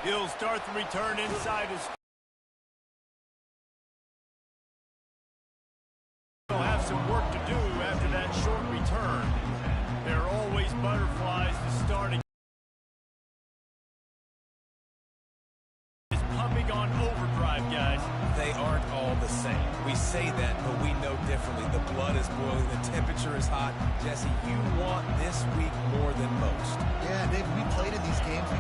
He'll start the return inside his. He'll have some work to do after that short return. There are always butterflies to starting. Is pumping on overdrive, guys. They aren't all the same. We say that, but we know differently. The blood is boiling. The temperature is hot. Jesse, you want this week more than most. Yeah, Dave, we played in these games.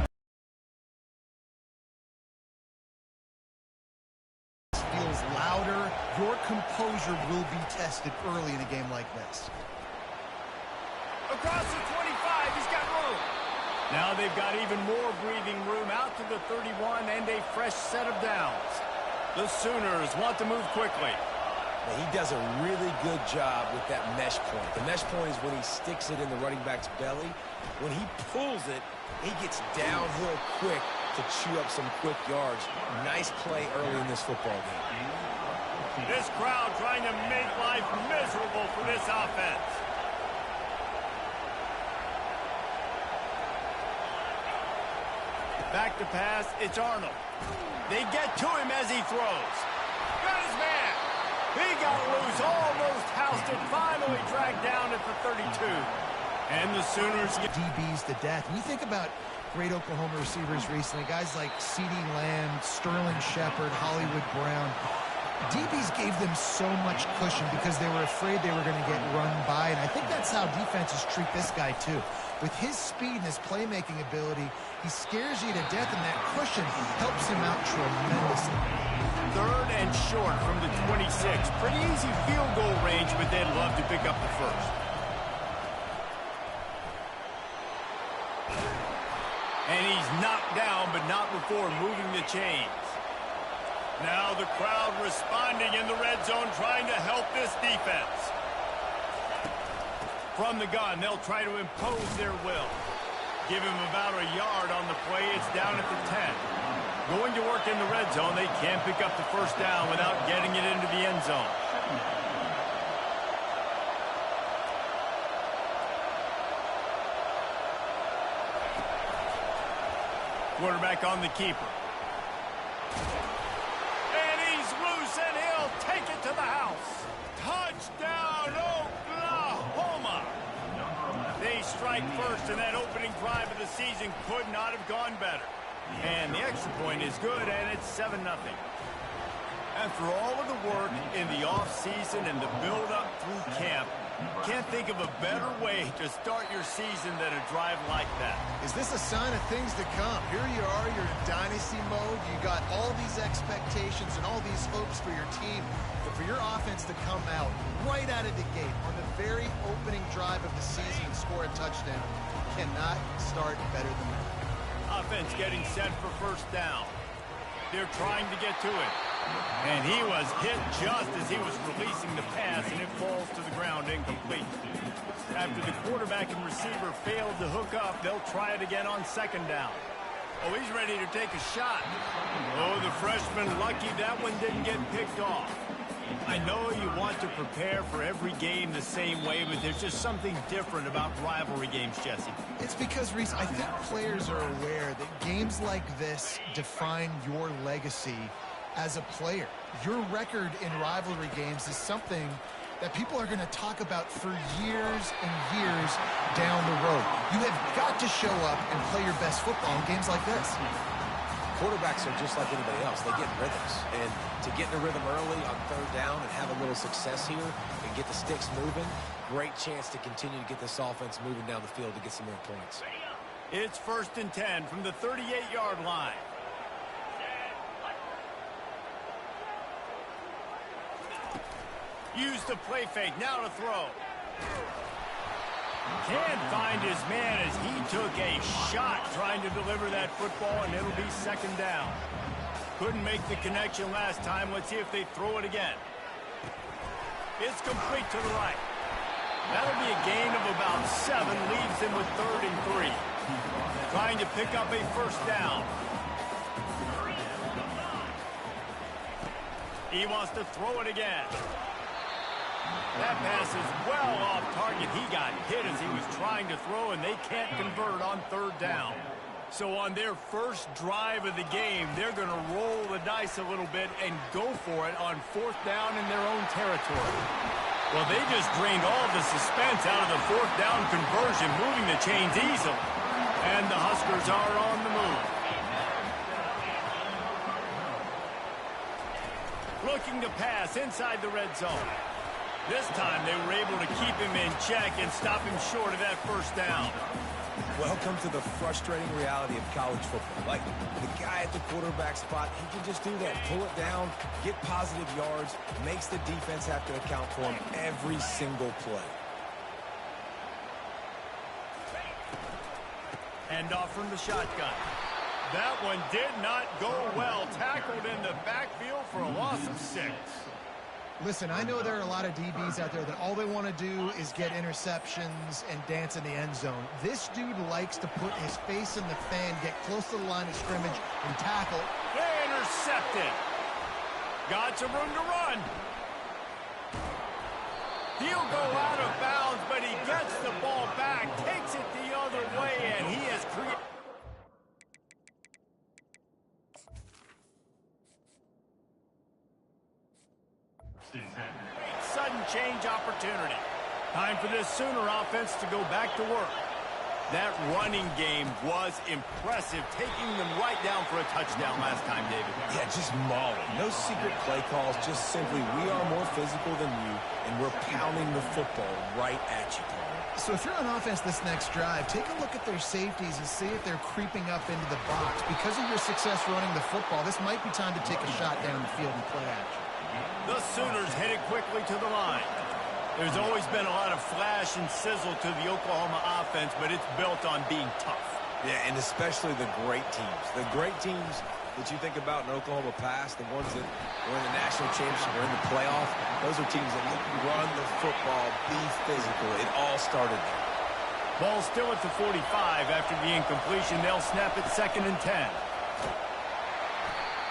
Feels louder. Your composure will be tested early in a game like this. Across the 25, he's got room. Now they've got even more breathing room out to the 31 and a fresh set of downs. The Sooners want to move quickly. Now, he does a really good job with that mesh point. The mesh point is when he sticks it in the running back's belly. When he pulls it, he gets downhill quick to chew up some quick yards. Nice play early in this football game. This crowd trying to make life miserable for this offense. Back to pass, it's Arnold. They get to him as he throws. Got his man. He got loose, almost housed it, finally dragged down at the 32. And the Sooners get DBs to death. When you think about great Oklahoma receivers recently, guys like CeeDee Lamb, Sterling Shepard, Hollywood Brown, DBs gave them so much cushion because they were afraid they were going to get run by, and I think that's how defenses treat this guy too. With his speed and his playmaking ability, he scares you to death, and that cushion helps him out tremendously. 3rd and short from the 26. Pretty easy field goal range, but they'd love to pick up the first. And he's knocked down, but not before moving the chains. Now the crowd responding in the red zone, trying to help this defense. From the gun, they'll try to impose their will. Give him about a yard on the play. It's down at the 10. Going to work in the red zone. They can't pick up the first down without getting it into the end zone. Quarterback on the keeper. And he's loose, and he'll take it to the house. Touchdown, Oklahoma! They strike first, and that opening drive of the season could not have gone better. And the extra point is good, and it's 7-0. After all of the work in the offseason and the build-up through camp, can't think of a better way to start your season than a drive like that. Is this a sign of things to come? Here you are, you're in dynasty mode. You got all these expectations and all these hopes for your team, but for your offense to come out right out of the gate on the very opening drive of the season and score a touchdown cannot start better than that. Offense getting set for first down. They're trying to get to it. And he was hit just as he was releasing the pass, and it falls to the ground incomplete. After the quarterback and receiver failed to hook up, they'll try it again on second down. Oh, he's ready to take a shot. Oh, the freshman lucky that one didn't get picked off. I know you want to prepare for every game the same way, but there's just something different about rivalry games, Jesse. It's because, Reese, I think players are aware that games like this define your legacy as a player. Your record in rivalry games is something that people are going to talk about for years and years down the road. You have got to show up and play your best football in games like this. Quarterbacks are just like anybody else. They get rhythms. And to get in a rhythm early on third down and have a little success here and get the sticks moving, great chance to continue to get this offense moving down the field to get some more points. It's 1st and 10 from the 38-yard line. Use the play fake, now to throw. Can't find his man as he took a shot trying to deliver that football, and it'll be second down. Couldn't make the connection last time. Let's see if they throw it again. It's complete to the right. That'll be a gain of about 7, leaves him with 3rd and 3. Trying to pick up a first down. He wants to throw it again. That pass is well off target. He got hit as he was trying to throw, and they can't convert on third down. So on their first drive of the game, they're going to roll the dice a little bit and go for it on 4th down in their own territory. Well, they just drained all the suspense out of the 4th down conversion, moving the chains easily. And the Huskers are on the move. Looking to pass inside the red zone. This time they were able to keep him in check and stop him short of that 1st down. Welcome to the frustrating reality of college football. Like, the guy at the quarterback spot, he can just do that. Pull it down, get positive yards, makes the defense have to account for him every single play. And off from the shotgun. That one did not go well. Tackled in the backfield for a loss of 6. Listen, I know there are a lot of DBs out there that all they want to do is get interceptions and dance in the end zone. This dude likes to put his face in the fan, get close to the line of scrimmage, and tackle. Intercepted. Got some room to run. He'll go out of bounds, but he gets the ball back, takes it the other way, and he has created... Sudden change opportunity. Time for this Sooner offense to go back to work. That running game was impressive, taking them right down for a touchdown last time, David. Yeah, just mauling. No secret play calls, just simply we are more physical than you, and we're pounding the football right at you. So if you're on offense this next drive, take a look at their safeties and see if they're creeping up into the box. Because of your success running the football, this might be time to take a shot down the field and play action. The Sooners headed quickly to the line. There's always been a lot of flash and sizzle to the Oklahoma offense, but it's built on being tough. Yeah, and especially the great teams. The great teams that you think about in Oklahoma past, the ones that were in the national championship or in the playoff, those are teams that run the football, be physical. It all started there. Ball still at the 45 after the incompletion. They'll snap it 2nd and 10.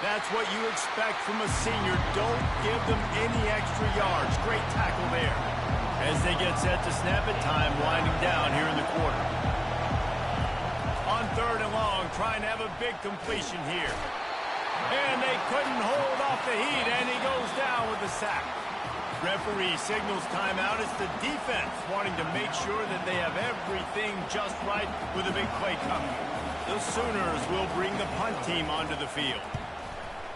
That's what you expect from a senior. Don't give them any extra yards. Great tackle there. As they get set to snap it, time winding down here in the quarter. On 3rd and long, trying to have a big completion here. And they couldn't hold off the heat, and he goes down with a sack. Referee signals timeout. It's the defense wanting to make sure that they have everything just right with a big play coming. The Sooners will bring the punt team onto the field.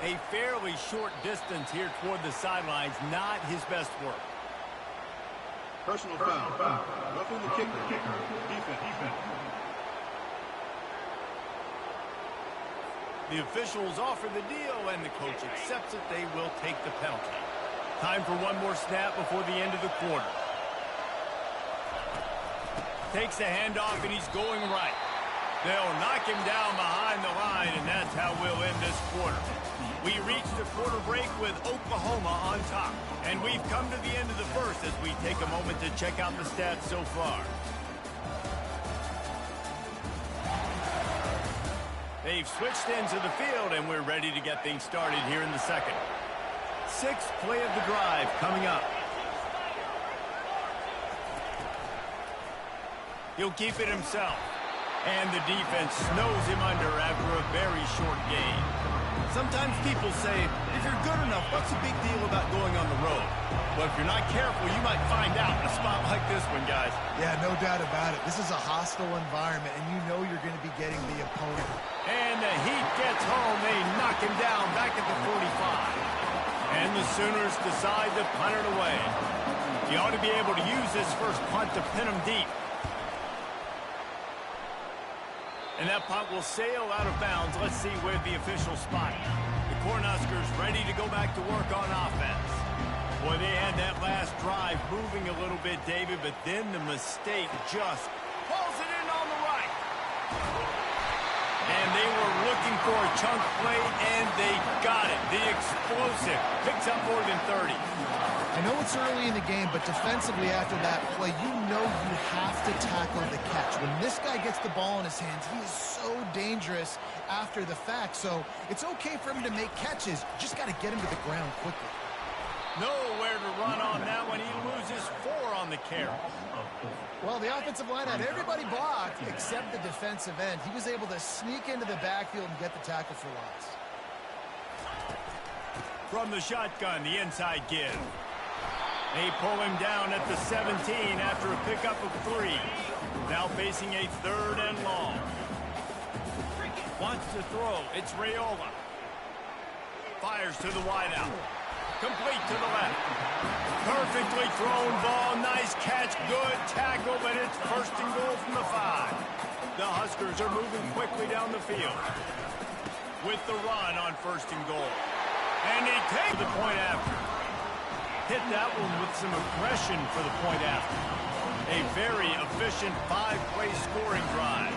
A fairly short distance here toward the sidelines, not his best work. Personal foul. Roughing the kicker. Defense. The officials offer the deal, and the coach accepts it. They will take the penalty. Time for one more snap before the end of the quarter. Takes the handoff, and he's going right. They'll knock him down behind the line, and that's how we'll end this quarter. We reach the quarter break with Oklahoma on top. And we've come to the end of the first as we take a moment to check out the stats so far. They've switched ends of the field, and we're ready to get things started here in the second. 6th play of the drive coming up. He'll keep it himself. And the defense snows him under after a very short game. Sometimes people say, if you're good enough, what's the big deal about going on the road? Well, if you're not careful, you might find out in a spot like this one, guys. Yeah, no doubt about it. This is a hostile environment, and you know you're going to be getting the opponent. And the heat gets home. They knock him down back at the 45. And the Sooners decide to punt it away. You ought to be able to use this first punt to pin them deep. And that punt will sail out of bounds. Let's see where the officials spot it. The Cornhuskers ready to go back to work on offense. Boy, they had that last drive moving a little bit, David, but then the mistake just pulls it in on the right. And they were looking for a chunk play, and they got it. The explosive picks up more than 30. I know it's early in the game, but defensively after that play, you know you have to tackle the catch. When this guy gets the ball in his hands, he is so dangerous after the fact. So it's okay for him to make catches. Just got to get him to the ground quickly. Nowhere to run on that one. He loses 4 on the carry. Well, the offensive line had everybody blocked except the defensive end. He was able to sneak into the backfield and get the tackle for loss. From the shotgun, the inside give. They pull him down at the 17 after a pickup of 3. Now facing a 3rd and long. Wants to throw. It's Raiola. Fires to the wideout. Complete to the left. Perfectly thrown ball. Nice catch. Good tackle, but it's 1st and goal from the 5. The Huskers are moving quickly down the field. With the run on 1st and goal. And he takes the point after. Hit that one with some aggression for the point after. A very efficient 5-play scoring drive.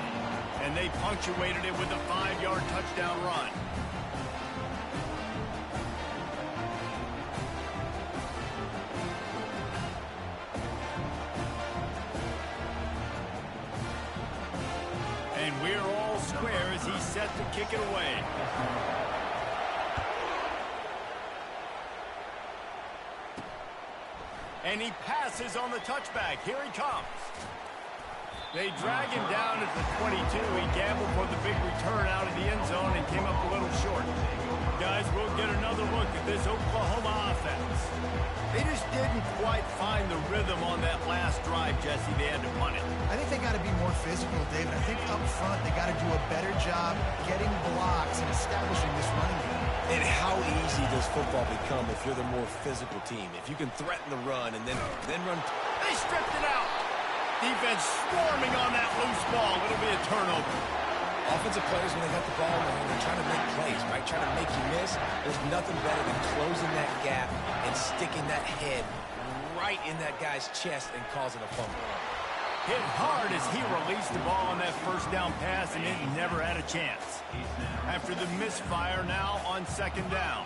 And they punctuated it with a 5-yard touchdown run. And we're all square as he's set to kick it away. And he passes on the touchback. Here he comes. They drag him down at the 22. He gambled for the big return out of the end zone and came up a little short. Guys, we'll get another look at this Oklahoma offense. They just didn't quite find the rhythm on that last drive, Jesse. They had to punt it. I think they got to be more physical, David. I think up front they got to do a better job getting blocks and establishing this running game. And how easy does football become if you're the more physical team? If you can threaten the run and then run. They stripped it out. Defense swarming on that loose ball. It'll be a turnover. Offensive players, when they got the ball, they're trying to make plays, right? Trying to make you miss. There's nothing better than closing that gap and sticking that head right in that guy's chest and causing a fumble. Hit hard as he released the ball on that 1st down pass, and it never had a chance. After the misfire, now on 2nd down.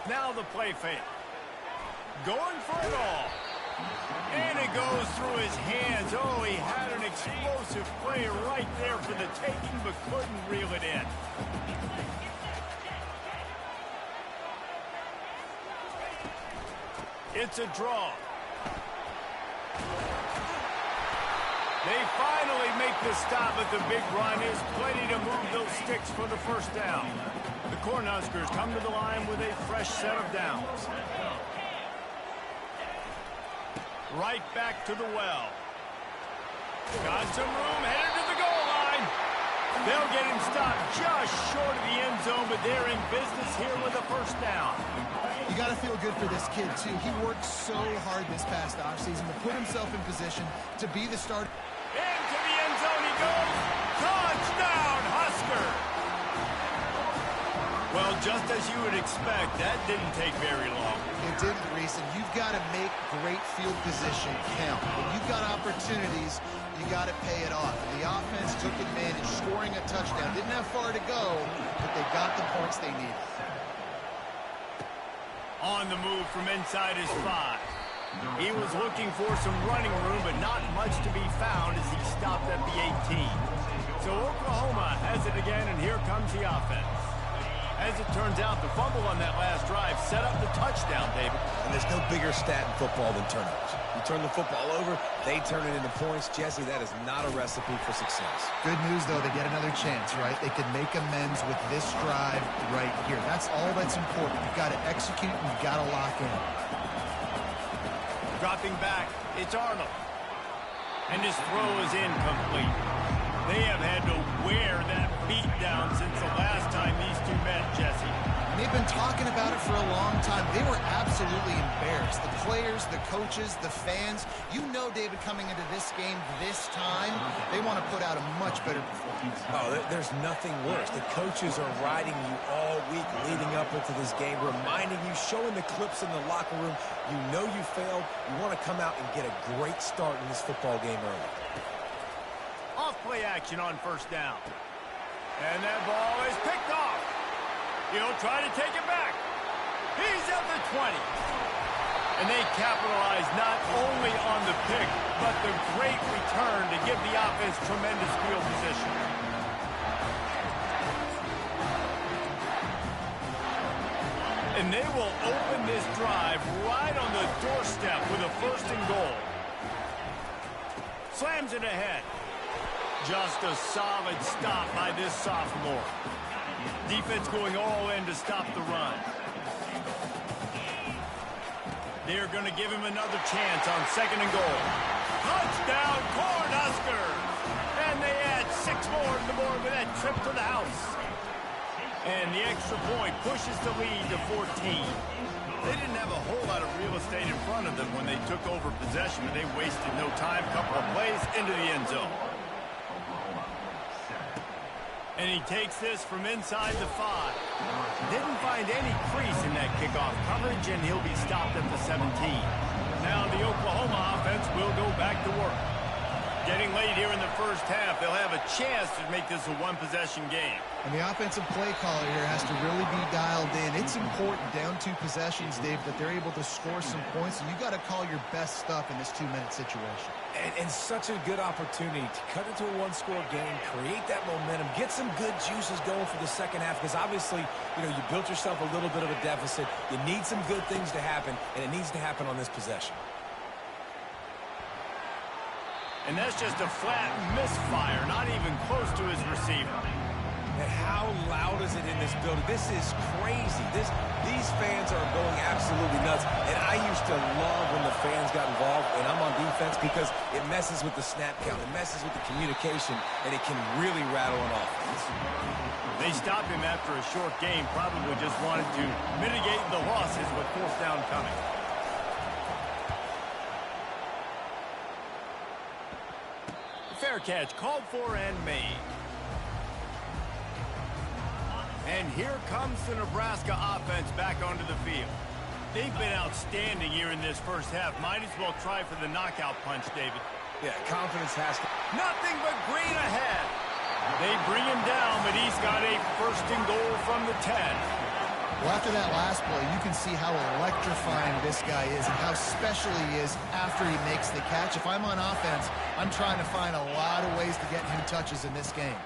Now the play fake. Going for it all. And it goes through his hands. Oh, he had an explosive play right there for the taking, but couldn't reel it in. It's a draw. They finally make the stop, but the big run is plenty to move those sticks for the 1st down. The Cornhuskers come to the line with a fresh set of downs. Right back to the well. Got some room, headed to the goal line. They'll get him stopped just short of the end zone, but they're in business here with a 1st down. You got to feel good for this kid, too. He worked so hard this past offseason to put himself in position to be the starter. Into the end zone he goes. Touchdown, Husker! Well, just as you would expect, that didn't take very long. It didn't, Reese, and you've got to make great field position count. When you've got opportunities, you got to pay it off. The offense took advantage, scoring a touchdown. Didn't have far to go, but they got the points they needed. On the move from inside his 5. He was looking for some running room, but not much to be found as he stopped at the 18. So Oklahoma has it again, and here comes the offense. As it turns out, the fumble on that last drive set up the touchdown, David. And there's no bigger stat in football than turnovers. You turn the football over, they turn it into points. Jesse, that is not a recipe for success. Good news, though, they get another chance, right? They can make amends with this drive right here. That's all that's important. You've got to execute, and you've got to lock in. Dropping back, it's Arnold. And his throw is incomplete. They have had to wear that beat down since the last time these two met, Jesse. They've been talking about it for a long time. They were absolutely embarrassed. The players, the coaches, the fans. You know, David, coming into this game this time, they want to put out a much better performance. Oh, there's nothing worse. The coaches are riding you all week leading up into this game, reminding you, showing the clips in the locker room. You know you failed. You want to come out and get a great start in this football game early. Off-play action on 1st down. And that ball is picked off. He'll try to take it back. He's at the 20. And they capitalize not only on the pick, but the great return to give the offense tremendous field position. And they will open this drive right on the doorstep with a 1st and goal. Slams it ahead. Just a solid stop by this sophomore. Defense going all in to stop the run. They're going to give him another chance on 2nd and goal. Touchdown, Cornhuskers! And they add 6 more to the board with that trip to the house. And the extra point pushes the lead to 14. They didn't have a whole lot of real estate in front of them when they took over possession, but they wasted no time. Couple of plays into the end zone. And he takes this from inside the 5. Didn't find any crease in that kickoff coverage, and he'll be stopped at the 17. Now the Oklahoma offense will go back to work. Getting late here in the 1st half, they'll have a chance to make this a 1-possession game. And the offensive play caller here has to really be dialed in. It's important down 2 possessions, Dave, that they're able to score some points, and you got to call your best stuff in this 2-minute situation. And such a good opportunity to cut into a 1-score game, create that momentum, get some good juices going for the 2nd half, because obviously, you know, you built yourself a little bit of a deficit. You need some good things to happen, and it needs to happen on this possession. And that's just a flat misfire, not even close to his receiver. And how loud is it in this building? This is crazy. These fans are going absolutely nuts. And I used to love when the fans got involved, and I'm on defense, because it messes with the snap count. It messes with the communication, and it can really rattle an offense. They stopped him after a short game, probably just wanted to mitigate the losses with 4th down coming. Fair catch, called for and made. And here comes the Nebraska offense back onto the field. They've been outstanding here in this 1st half. Might as well try for the knockout punch, David. Yeah, confidence has to... Nothing but green ahead. They bring him down, but he's got a 1st and goal from the 10. Well, after that last play, you can see how electrifying this guy is and how special he is after he makes the catch. If I'm on offense, I'm trying to find a lot of ways to get him touches in this game.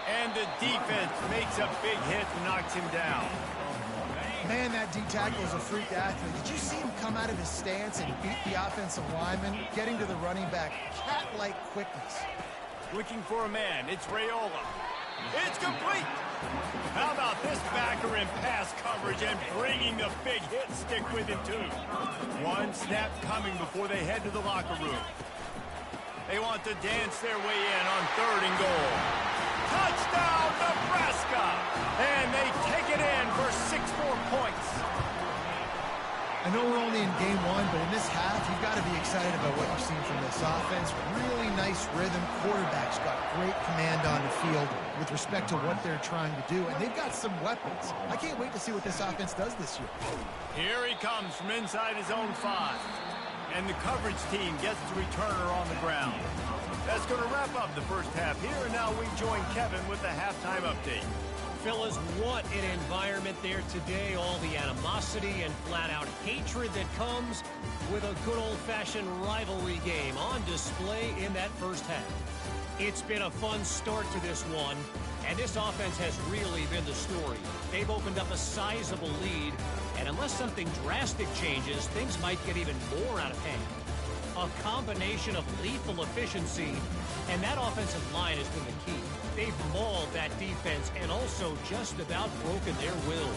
And the defense makes a big hit and knocks him down. Man, that D-tackle is a freak athlete. Did you see him come out of his stance and beat the offensive lineman, getting to the running back? Cat-like quickness. Looking for a man. It's Raiola. It's complete. How about this backer in pass coverage and bringing the big hit stick with him, too. 1 snap coming before they head to the locker room. They want to dance their way in on 3rd and goal. Touchdown, Nebraska! And they take it in for 6 more points. I know we're only in game 1, but in this half, you've got to be excited about what you've seen from this offense. Really nice rhythm. Quarterback's got great command on the field with respect to what they're trying to do, and they've got some weapons. I can't wait to see what this offense does this year. Here he comes from inside his own 5. And the coverage team gets the returner on the ground. That's going to wrap up the 1st half here, and now we join Kevin with the halftime update. Fellas, what an environment there today. All the animosity and flat-out hatred that comes with a good old-fashioned rivalry game on display in that 1st half. It's been a fun start to this one, and this offense has really been the story. They've opened up a sizable lead, and unless something drastic changes, things might get even more out of hand. A combination of lethal efficiency, and that offensive line has been the key. They've mauled that defense and also just about broken their will.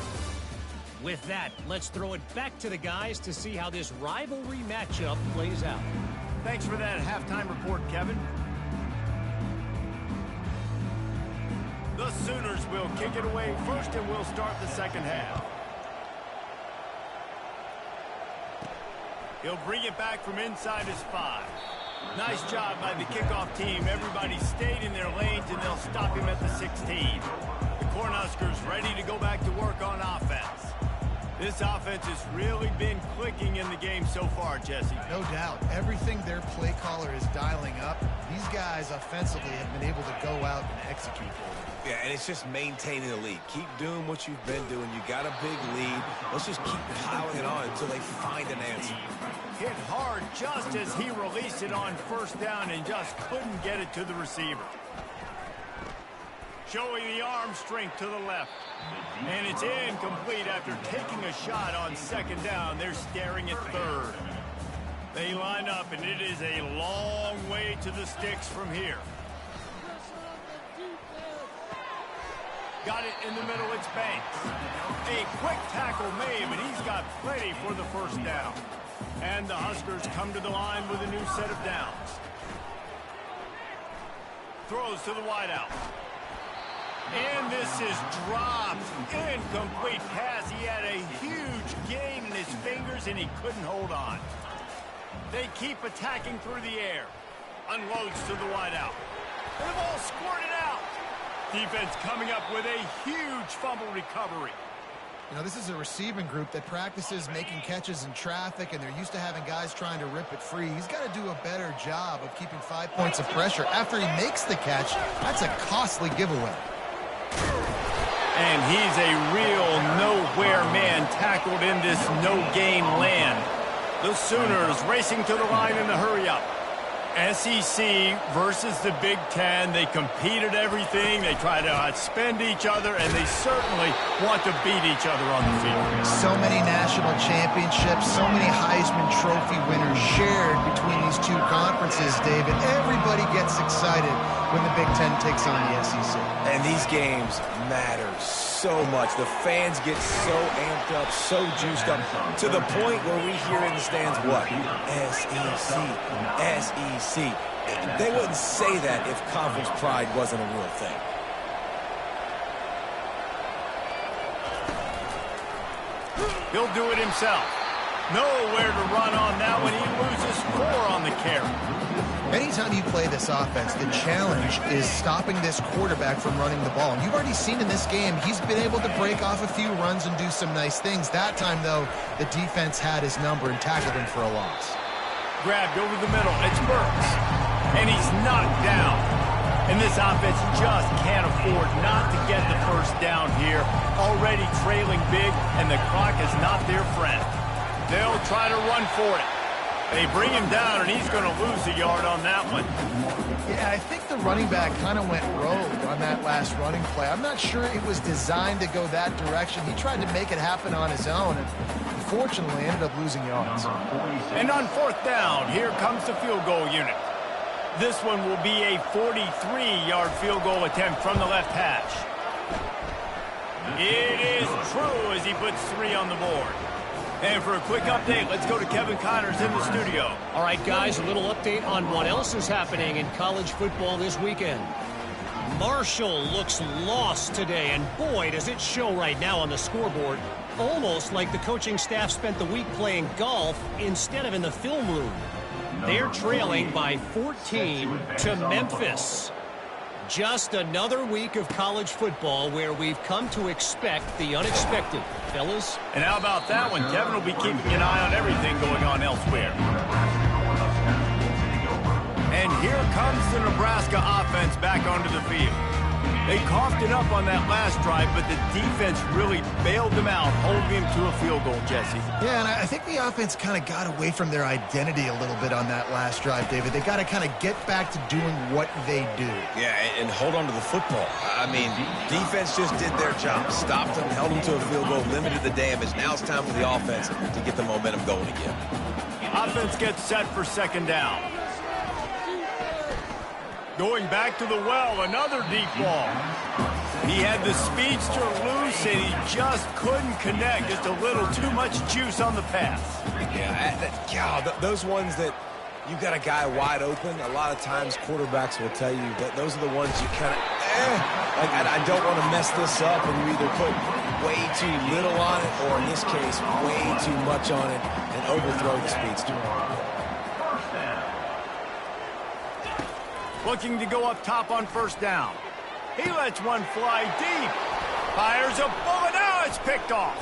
With that, let's throw it back to the guys to see how this rivalry matchup plays out. Thanks for that halftime report, Kevin. The Sooners will kick it away first, and we'll start the 2nd half. He'll bring it back from inside his 5. Nice job by the kickoff team. Everybody stayed in their lanes, and they'll stop him at the 16. The Cornhuskers ready to go back to work on offense. This offense has really been clicking in the game so far, Jesse. No doubt. Everything their play caller is dialing up, these guys offensively have been able to go out and execute for them. Yeah, and it's just maintaining the lead. Keep doing what you've been doing. You got a big lead. Let's just keep piling it on until they find an answer. Hit hard just as he released it on 1st down and just couldn't get it to the receiver. Showing the arm strength to the left. And it's incomplete after taking a shot on second down. They're staring at third. They line up, and it is a long way to the sticks from here. Got it in the middle, it's Banks. A quick tackle made, but he's got plenty for the first down. And the Huskers come to the line with a new set of downs. Throws to the wideout. And this is dropped. Incomplete pass. He had a huge gain in his fingers, and he couldn't hold on. They keep attacking through the air. Unloads to the wideout. And the ball squirted out. Defense coming up with a huge fumble recovery. You know, this is a receiving group that practices making catches in traffic, and they're used to having guys trying to rip it free. He's got to do a better job of keeping 5 points of pressure. After he makes the catch, that's a costly giveaway. And he's a real nowhere man tackled in this no-gain land. The Sooners racing to the line in the hurry-up. SEC versus the Big Ten. They compete at everything. They try to outspend each other, and they certainly want to beat each other on the field. So many national championships, so many Heisman Trophy winners shared between these two conferences, David. Everybody gets excited when the Big Ten takes on the SEC. And these games matter so much. The fans get so amped up, so juiced up, to the point where we hear in the stands, what? SEC, SEC. They wouldn't say that if conference pride wasn't a real thing. He'll do it himself. Nowhere to run on that one. He loses 4 on the carry. Anytime you play this offense, the challenge is stopping this quarterback from running the ball. And you've already seen in this game, he's been able to break off a few runs and do some nice things. That time, though, the defense had his number and tackled him for a loss. Grabbed over the middle. It's Burks. And he's knocked down. And this offense just can't afford not to get the first down here. Already trailing big, and the clock is not their friend. They'll try to run for it. They bring him down, and he's going to lose a yard on that one. Yeah, I think the running back kind of went rogue on that last running play. I'm not sure it was designed to go that direction. He tried to make it happen on his own, and unfortunately ended up losing yards. And on fourth down, here comes the field goal unit. This one will be a 43-yard field goal attempt from the left hash. It is true as he puts 3 on the board. And for a quick update, let's go to Kevin Connors in the studio. All right, guys, a little update on what else is happening in college football this weekend. Marshall looks lost today, and boy, does it show right now on the scoreboard. Almost like the coaching staff spent the week playing golf instead of in the film room. They're trailing by 14 to Memphis. Just another week of college football where we've come to expect the unexpected, fellas. And how about that one? Kevin will be keeping an eye on everything going on elsewhere. And here comes the Nebraska offense back onto the field. They coughed it up on that last drive, but the defense really bailed them out, holding him to a field goal, Jesse. Yeah, and I think the offense kind of got away from their identity a little bit on that last drive, David. They got to kind of get back to doing what they do. Yeah, and hold on to the football. I mean, defense just did their job. Stopped them, held them to a field goal, limited the damage. Now it's time for the offense to get the momentum going again. Offense gets set for second down. Going back to the well, another deep ball. He had the speedster loose, and he just couldn't connect. Just a little too much juice on the pass. Yeah, those ones that you got a guy wide open, a lot of times quarterbacks will tell you that those are the ones you kind of, I don't want to mess this up, and you either put way too little on it, or in this case, way too much on it, and overthrow the speedster. Looking to go up top on first down. He lets one fly deep. Fires a bullet. Now it's picked off.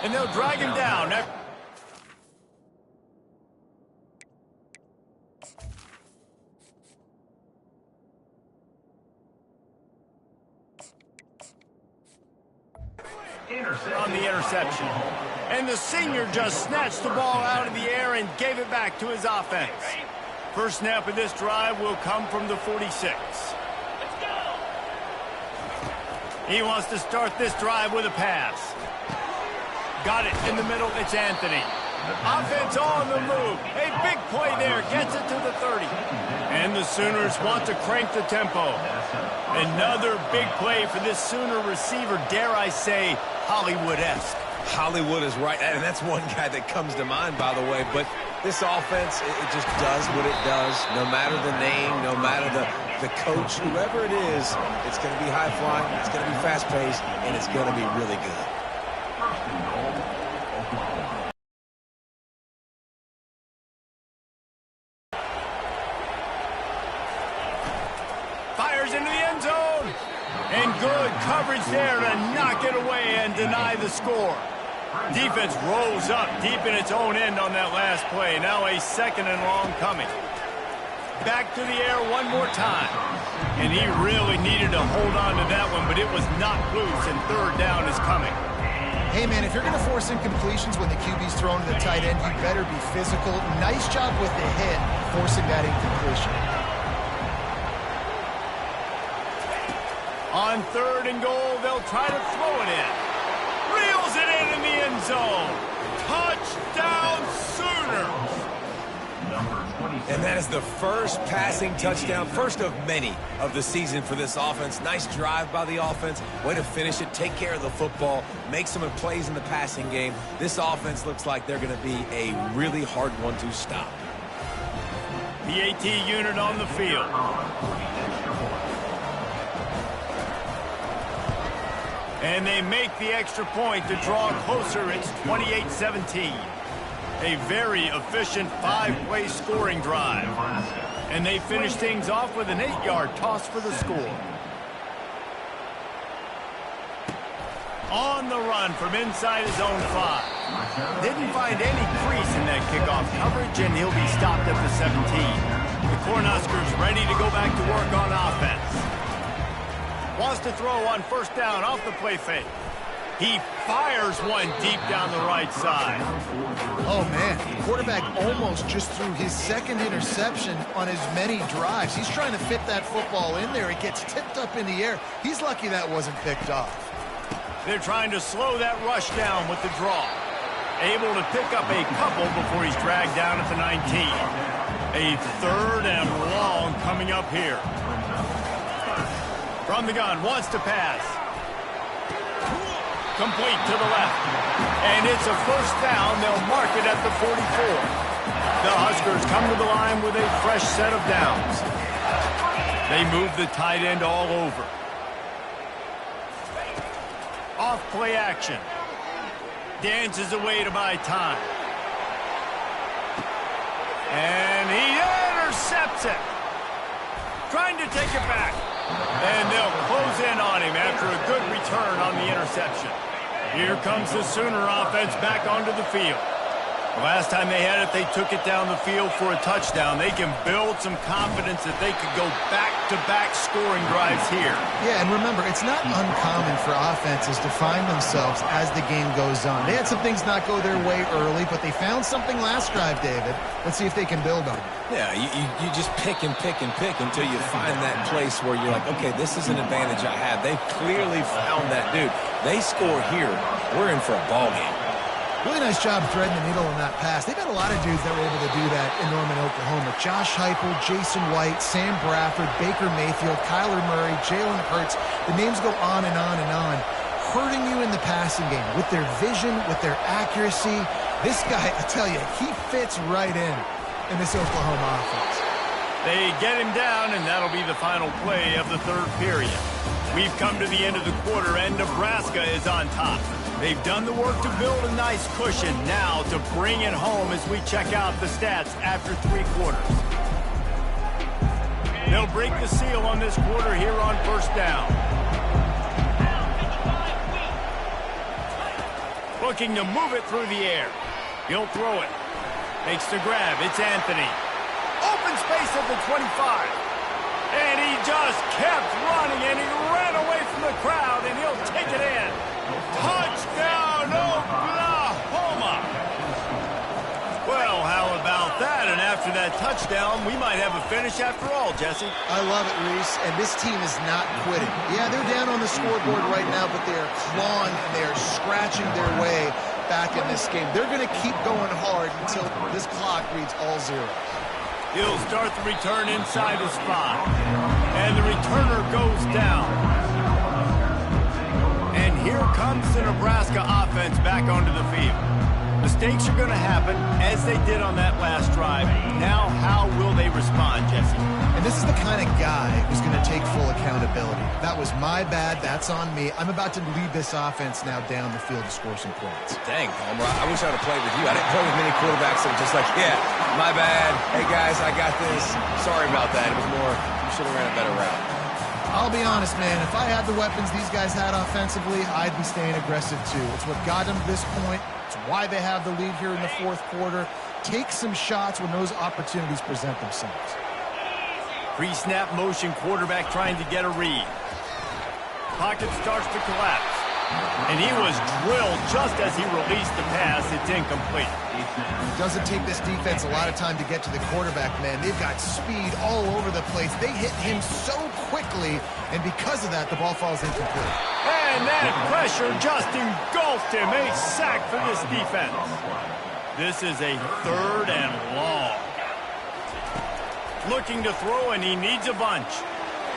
And they'll drag him down. On the interception. And the senior just snatched the ball out of the air and gave it back to his offense. First snap of this drive will come from the 46. He wants to start this drive with a pass. Got it in the middle. It's Anthony. Offense on the move. A big play there. Gets it to the 30. And the Sooners want to crank the tempo. Another big play for this Sooner receiver. Dare I say, Hollywood-esque. Hollywood is right, and that's one guy that comes to mind, by the way. But this offense, it just does what it does. No matter the name, no matter the coach, whoever it is, it's going to be high-flying, it's going to be fast-paced, and it's going to be really good. Fires into the end zone. And good coverage there to knock it away and deny the score. Defense rose up deep in its own end on that last play. Now a 2nd and long coming. Back to the air one more time. And he really needed to hold on to that one, but it was knocked loose, and 3rd down is coming. Hey, man, if you're going to force incompletions when the QB's thrown to the tight end, you better be physical. Nice job with the hit, forcing that incompletion. On 3rd and goal, they'll try to throw it in. Reels it in the end zone. Touchdown, Sooners. And that is the first passing touchdown, first of many of the season for this offense. Nice drive by the offense. Way to finish it, take care of the football, make some plays in the passing game. This offense looks like they're going to be a really hard one to stop. The AT unit on the field. And they make the extra point to draw closer. It's 28-17. A very efficient 5-play scoring drive. And they finish things off with an 8-yard toss for the score. On the run from inside his own 5. Didn't find any crease in that kickoff coverage, and he'll be stopped at the 17. The Cornhuskers ready to go back to work on offense. Wants to throw on 1st down off the play fake. He fires one deep down the right side. Oh, man. The quarterback almost just threw his 2nd interception on as many drives. He's trying to fit that football in there. It gets tipped up in the air. He's lucky that wasn't picked off. They're trying to slow that rush down with the draw. Able to pick up a couple before he's dragged down at the 19. A 3rd and long coming up here. From the gun, wants to pass. Complete to the left. And it's a 1st down. They'll mark it at the 44. The Huskers come to the line with a fresh set of downs. They move the tight end all over. Off play action. Dances away to buy time. And he intercepts it. Trying to take it back. And they'll close in on him after a good return on the interception. Here comes the Sooner offense back onto the field. The last time they had it, they took it down the field for a touchdown. They can build some confidence that they could go back-to-back scoring drives here. Yeah, and remember, it's not uncommon for offenses to find themselves as the game goes on. They had some things not go their way early, but they found something last drive, David. Let's see if they can build on it. Yeah, you just pick and pick and pick until you find that place where you're like, okay, this is an advantage I have. They've clearly found that dude. They score here, we're in for a ball game. Really nice job threading the needle on that pass. They've had a lot of dudes that were able to do that in Norman, Oklahoma. Josh Heupel, Jason White, Sam Bradford, Baker Mayfield, Kyler Murray, Jalen Hurts. The names go on and on and on. Hurting you in the passing game with their vision, with their accuracy. This guy, I tell you, he fits right in this Oklahoma offense. They get him down, and that'll be the final play of the 3rd period. We've come to the end of the quarter, and Nebraska is on top. They've done the work to build a nice cushion. Now to bring it home as we check out the stats after 3 quarters. They'll break the seal on this quarter here on 1st down. Looking to move it through the air. He'll throw it. Makes the grab. It's Anthony. Open space at the 25. And he just kept running, and he ran away from the crowd, and he'll take it in. Touchdown, Oklahoma! Well, how about that? And after after that touchdown, we might have a finish after all, Jesse. I love it, Reese, and this team is not quitting. Yeah, they're down on the scoreboard right now, but they are clawing and they are scratching their way back in this game. They're going to keep going hard until this clock reads all zero. He'll start the return inside his spot, and the returner goes down. And here comes the Nebraska offense back onto the field. Mistakes are going to happen, as they did on that last drive. Now, how will they respond, Jesse? And this is the kind of guy who's going to take full accountability. That was my bad. That's on me. I'm about to lead this offense now down the field to score some points. Dang, Homer, I wish I would have played with you. I didn't play with many quarterbacks that were just like, yeah, my bad. Hey, guys, I got this. Sorry about that. It was more, you should have ran a better route. I'll be honest, man. If I had the weapons these guys had offensively, I'd be staying aggressive too. It's what got them to this point. It's why they have the lead here in the fourth quarter. Take some shots when those opportunities present themselves. Pre-snap motion quarterback trying to get a read. Pocket starts to collapse. And he was drilled just as he released the pass. It's incomplete. It doesn't take this defense a lot of time to get to the quarterback, man. They've got speed all over the place. They hit him so quickly, and because of that, the ball falls incomplete. And that pressure just engulfed him. A sack for this defense. This is a 3rd and long. Looking to throw, and he needs a bunch.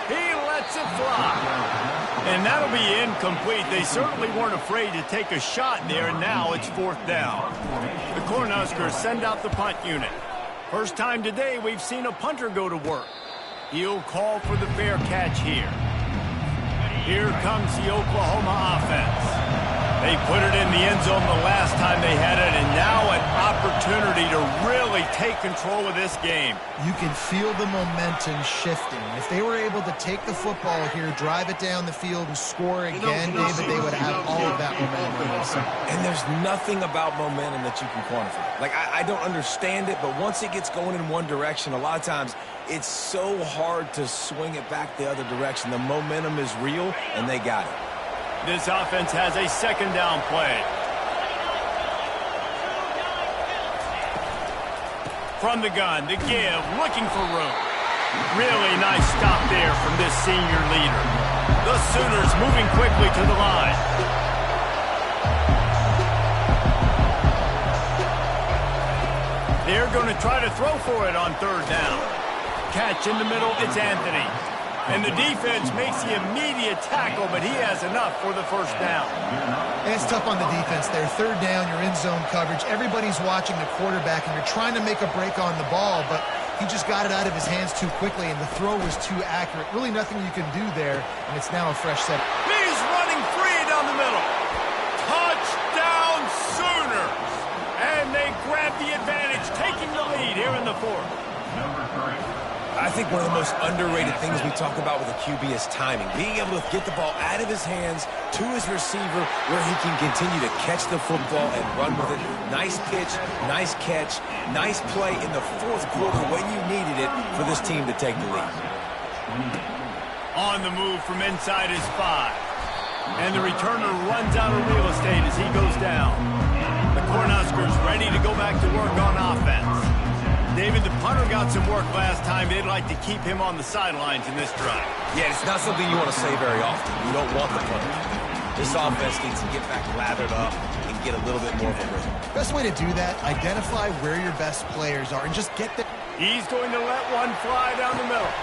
He lets it fly. And that'll be incomplete. They certainly weren't afraid to take a shot there, and now it's 4th down. The Cornhuskers send out the punt unit. First time today we've seen a punter go to work. He'll call for the fair catch here. Here comes the Oklahoma offense. They put it in the end zone the last time they had it, and now an opportunity to really take control of this game. You can feel the momentum shifting. If they were able to take the football here, drive it down the field, and score again, David, they would have all of that momentum on their side. And there's nothing about momentum that you can quantify. Like, I don't understand it, but once it gets going in one direction, a lot of times it's so hard to swing it back the other direction. The momentum is real, and they got it. This offense has a 2nd down play. From the gun, the give, looking for room. Really nice stop there from this senior leader. The Sooners moving quickly to the line. They're going to try to throw for it on 3rd down. Catch in the middle, it's Anthony. And the defense makes the immediate tackle, but he has enough for the 1st down. And it's tough on the defense there. 3rd down, you're in zone coverage. Everybody's watching the quarterback, and you're trying to make a break on the ball, but he just got it out of his hands too quickly, and the throw was too accurate. Really nothing you can do there, and it's now a fresh set. He's running free down the middle. Touchdown Sooners! And they grab the advantage, taking the lead here in the 4th. I think one of the most underrated things we talk about with a QB is timing. Being able to get the ball out of his hands to his receiver where he can continue to catch the football and run with it. Nice pitch, nice catch, nice play in the 4th quarter when you needed it for this team to take the lead. On the move from inside his 5. And the returner runs out of real estate as he goes down. The Cornhuskers ready to go back to work on offense. David, the punter got some work last time. They'd like to keep him on the sidelines in this drive. Yeah, it's not something you want to say very often. You don't want the punter. This offense needs to get back lathered up and get a little bit more of a rhythm. Best way to do that, identify where your best players are and just get the... He's going to let one fly down the middle.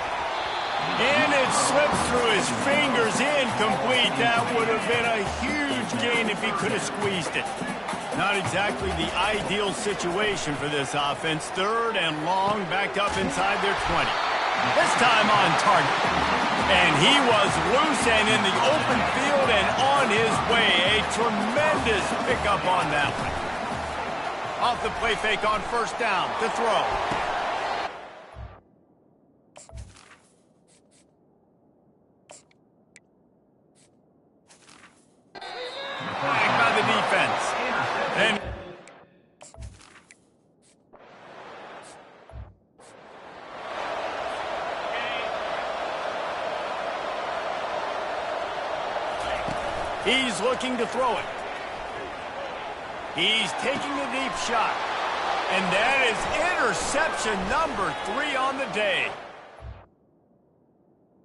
And it slips through his fingers, incomplete. That would have been a huge gain if he could have squeezed it. Not exactly the ideal situation for this offense. 3rd and long, backed up inside their 20. This time on target. And he was loose and in the open field and on his way. A tremendous pickup on that one. Off the play fake on 1st down to throw. Flagged by the defense. And he's looking to throw it. He's taking a deep shot. And that is interception number 3 on the day.